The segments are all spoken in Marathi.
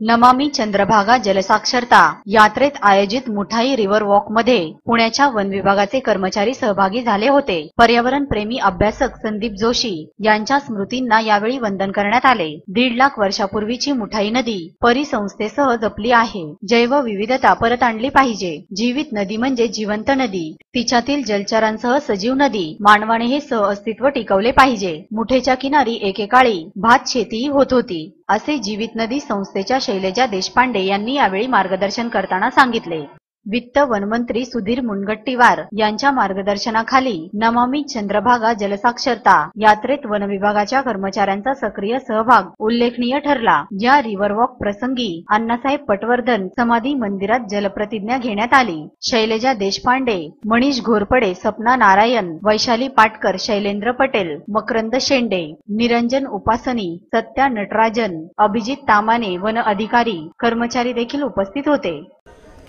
नमामि चंद्रभागा जलसाक्षरता यात्रेत आयोजित मुठाई रिव्हर वॉक मध्ये पुण्याच्या वन विभागाचे कर्मचारी सहभागी झाले होते। पर्यावरण प्रेमी अभ्यासक संदीप जोशी यांच्या स्मृतींना यावेळी वंदन करण्यात आले। 1.5 लाख वर्षापूर्वीची मुठाई नदी परिसंस्थेसह जपली आहे। जैवविविधता परत आणली पाहिजे। जीवित नदी म्हणजे जिवंत नदी, तिच्यातील जलचरांसह सजीव नदी। मानवाने हे सहअस्तित्व टिकवले पाहिजे। मुठेच्या किनारी एकेकाळी भात शेतीही होत होती, असे जीवित नदी संस्थेच्या शैलजा देशपांडे यांनी यावेळी मार्गदर्शन करताना सांगितले। वित्त वनमंत्री सुधीर मुनगंटीवार यांच्या मार्गदर्शनाखाली नमामि चंद्रभागा जलसाक्षरता यात्रेत वन विभागाच्या कर्मचाऱ्यांचा सक्रिय सहभाग उल्लेखनीय ठरला। या रिव्हर वॉक प्रसंगी अण्णासाहेब पटवर्धन समाधी मंदिरात जलप्रतिज्ञा घेण्यात आली। शैलजा देशपांडे, मनीष घोरपडे, सपना नारायण, वैशाली पाटकर, शैलेंद्र पटेल, मकरंद शेंडे, निरंजन उपासनी, सत्या नटराजन, अभिजित तामाने, वन अधिकारी, कर्मचारी देखील उपस्थित होते।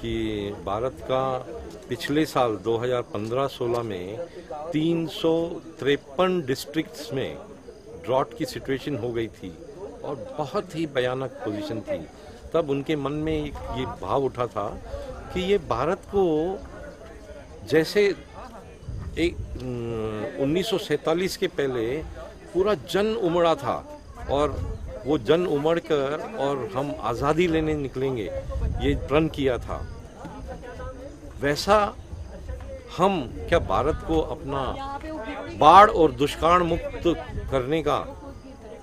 कि भारत का पिछले साल 2015-16 में 353 डिस्ट्रिक्ट्स में ड्रॉट की सिचुएशन हो गई थी और बहुत ही भयानक पोजीशन थी। तब उनके मन में ये भाव उठा था कि ये भारत को जैसे एक 1947 के पहले पूरा जन उमड़ा था और वो जन उमड़ कर और हम आज़ादी लेने निकलेंगे, ये प्रण किया था। वैसा हम क्या भारत को अपना बाढ़ और दुष्काल मुक्त करने का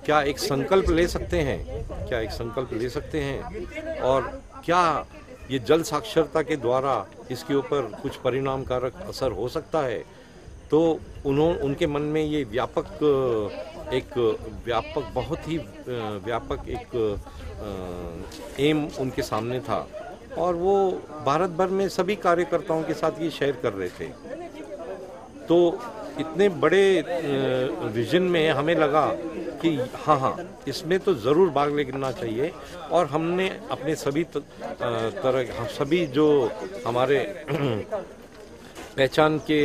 क्या एक संकल्प ले सकते हैं? क्या एक संकल्प ले सकते हैं? और क्या ये जल साक्षरता के द्वारा इसके ऊपर कुछ परिणामकारक असर हो सकता है? तो उनके मन में ये बहुत ही व्यापक एक एम उनके सामने था और वो भारत भर में सभी कार्यकर्ताओं के साथ ये शेयर कर रहे थे। तो इतने बड़े विजन में हमें लगा कि हाँ इसमें तो ज़रूर भाग लेना चाहिए। और हमने अपने सभी जो हमारे पहचान के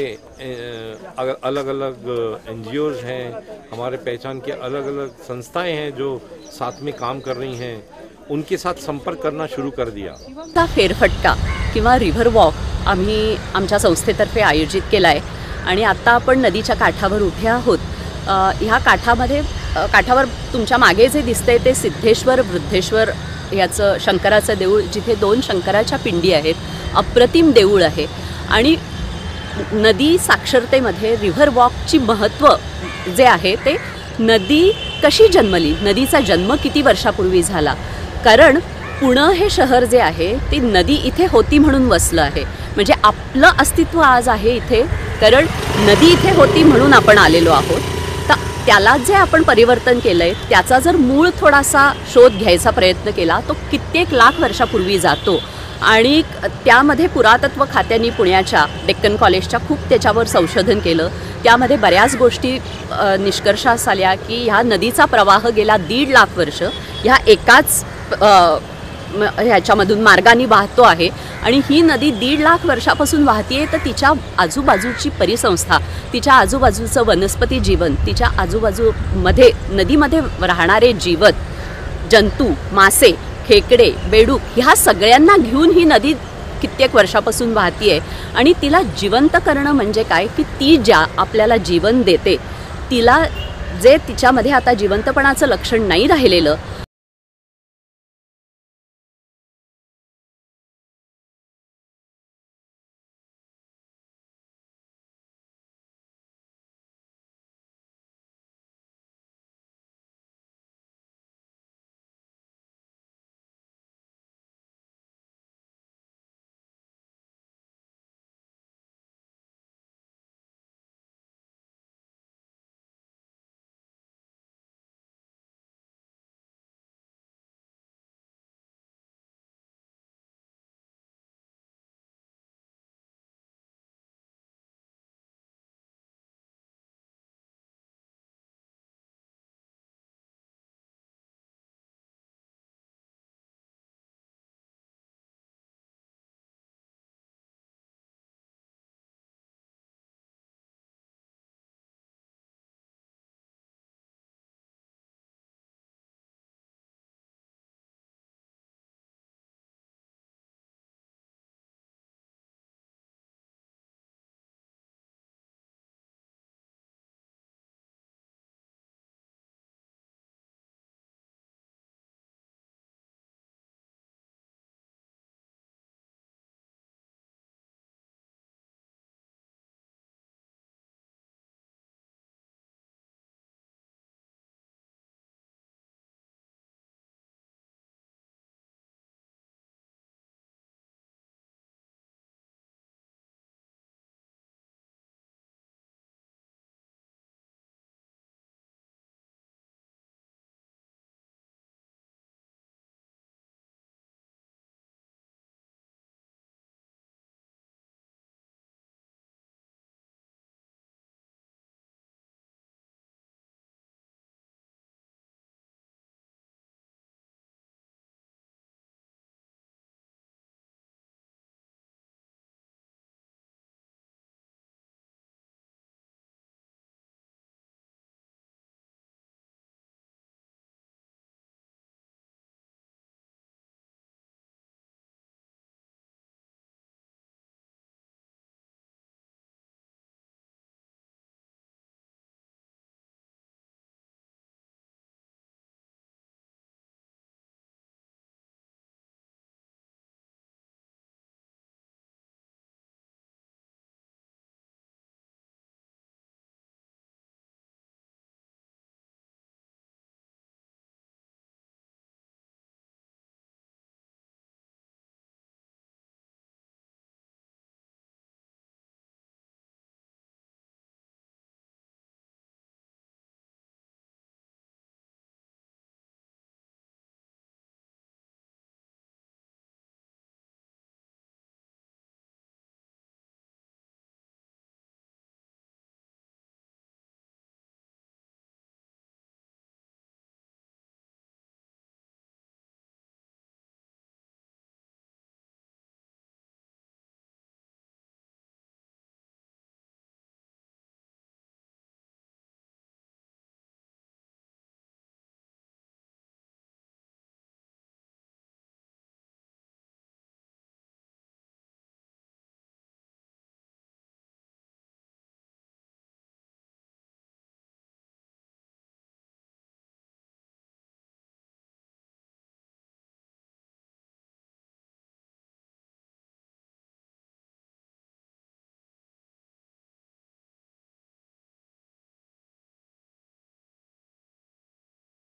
अलग अलग एनजीओज हैं, हमारे पहचान के अलग अलग संस्थाएं हैं जो साथ में काम कर रही हैं, उनके साथ संपर्क करना शुरू कर दिया। फेरफटका किंवा रिव्हर वॉक आम्ही आमच्या संस्थेतर्फे आयोजित केला आहे आणि आता आपण नदीच्या काठावर उभे आहोत। ह्या काठावर तुमच्या मागे जे दिसतंय ते सिद्धेश्वर वृद्धेश्वर याचं शंकराचं देऊळ, जिथे 2 शंकराच्या पिंडी आहेत। अप्रतिम देऊळ आहे आणि नदी साक्षरतेमध्ये रिव्हर वॉकची महत्त्व जे आहे ते नदी कशी जन्मली, नदीचा जन्म किती वर्षापूर्वी झाला। कारण पुणे हे शहर जे आहे ते नदी इथे होती म्हणून वसलं आहे। म्हणजे आपलं अस्तित्व आज आहे इथे कारण नदी इथे होती म्हणून आपण आलेलो आहोत। तर त्याला जे आपण परिवर्तन केलंय त्याचा जर मूळ थोडासा शोध घ्यायचा प्रयत्न केला तो कित्येक लाख वर्षापूर्वी जातो आणि त्यामध्ये पुरातत्व खात्याने पुण्याच्या डेक्कन कॉलेजच्या खूप त्याच्यावर संशोधन केलं। त्यामध्ये बऱ्याच गोष्टी निष्कर्षास आल्या की ह्या नदीचा प्रवाह गेला 1.5 लाख वर्ष ह्या एकाच ह्याच्यामधून मार्गाने वाहतो आहे आणि ही नदी 1.5 लाख वर्षापासून वाहतीये। तर तिच्या आजूबाजूची परिसंस्था, तिच्या आजूबाजूचं वनस्पती जीवन, तिच्या आजूबाजूमध्ये नदीमध्ये राहणारे जीवत जंतू, मासे, खेकडे, बेडूक ह्या सगळ्यांना घेऊन ही नदी कित्येक वर्षापासून वाहतीये आणि तिला जिवंत करणं म्हणजे काय की ती ज्या आपल्याला जीवन देते तिला जे तिच्यामध्ये आता जिवंतपणाचं लक्षण नाही राहिलेलं